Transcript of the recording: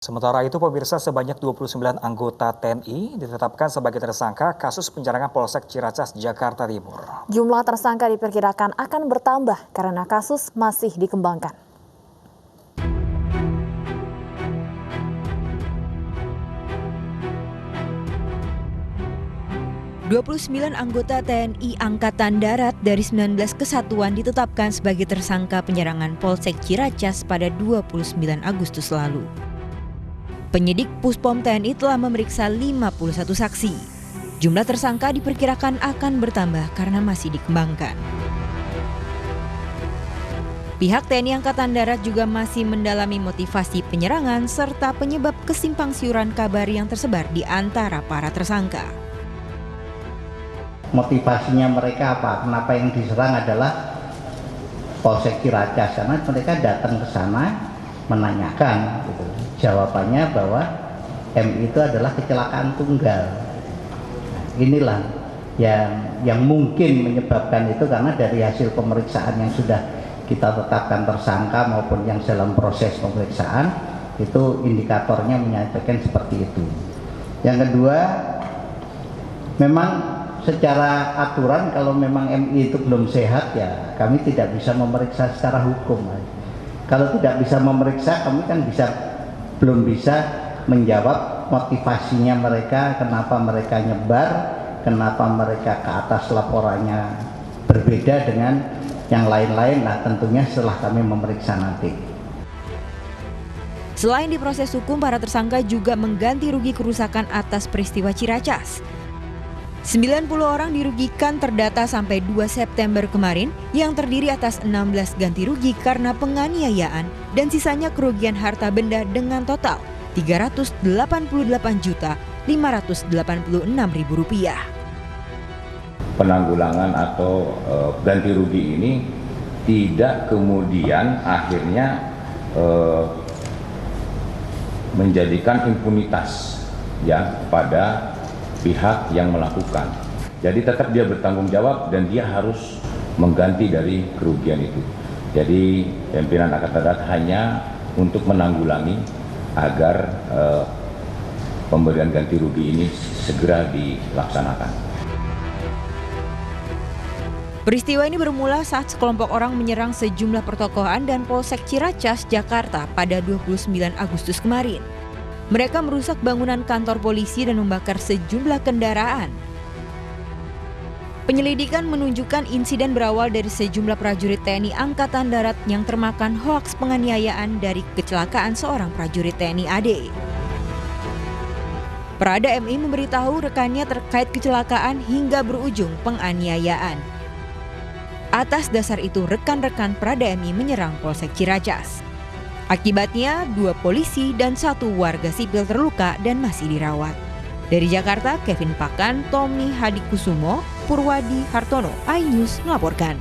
Sementara itu, pemirsa, sebanyak 29 anggota TNI ditetapkan sebagai tersangka kasus penyerangan Polsek Ciracas, Jakarta Timur. Jumlah tersangka diperkirakan akan bertambah karena kasus masih dikembangkan. ...29 anggota TNI Angkatan Darat dari 19 kesatuan ditetapkan sebagai tersangka penyerangan Polsek Ciracas pada 29 Agustus lalu. Penyidik Puspom TNI telah memeriksa 51 saksi. Jumlah tersangka diperkirakan akan bertambah karena masih dikembangkan. Pihak TNI Angkatan Darat juga masih mendalami motivasi penyerangan serta penyebab kesimpangsiuran kabar yang tersebar di antara para tersangka. Motivasinya mereka apa? Kenapa yang diserang adalah Polsek Ciracas? Karena mereka datang ke sana menanyakan, gitu. Jawabannya bahwa MI itu adalah kecelakaan tunggal. Inilah yang mungkin menyebabkan itu, karena dari hasil pemeriksaan yang sudah kita tetapkan tersangka maupun yang dalam proses pemeriksaan itu indikatornya menyatakan seperti itu. Yang kedua, memang secara aturan kalau memang MI itu belum sehat, ya kami tidak bisa memeriksa secara hukum. Kalau tidak bisa memeriksa, kami kan belum bisa menjawab motivasinya mereka, kenapa mereka nyebar, kenapa mereka ke atas laporannya berbeda dengan yang lain-lain. Nah, tentunya setelah kami memeriksa nanti. Selain diproses hukum, para tersangka juga mengganti rugi kerusakan atas peristiwa Ciracas. 90 orang dirugikan terdata sampai 2 September kemarin, yang terdiri atas 16 ganti rugi karena penganiayaan dan sisanya kerugian harta benda dengan total Rp388.586.000. Penanggulangan atau ganti rugi ini tidak kemudian akhirnya menjadikan impunitas ya pada pihak yang melakukan. Jadi tetap dia bertanggung jawab dan dia harus mengganti dari kerugian itu. Jadi pimpinan Angkatan Darat hanya untuk menanggulangi agar pemberian ganti rugi ini segera dilaksanakan. Peristiwa ini bermula saat sekelompok orang menyerang sejumlah pertokohan dan Polsek Ciracas, Jakarta pada 29 Agustus kemarin. Mereka merusak bangunan kantor polisi dan membakar sejumlah kendaraan. Penyelidikan menunjukkan insiden berawal dari sejumlah prajurit TNI Angkatan Darat yang termakan hoaks penganiayaan dari kecelakaan seorang prajurit TNI AD. Prada MI memberitahu rekannya terkait kecelakaan hingga berujung penganiayaan. Atas dasar itu, rekan-rekan Prada MI menyerang Polsek Ciracas. Akibatnya, 2 polisi dan 1 warga sipil terluka dan masih dirawat. Dari Jakarta, Kevin Pakan, Tommy Hadikusumo, Purwadi Hartono, iNews melaporkan.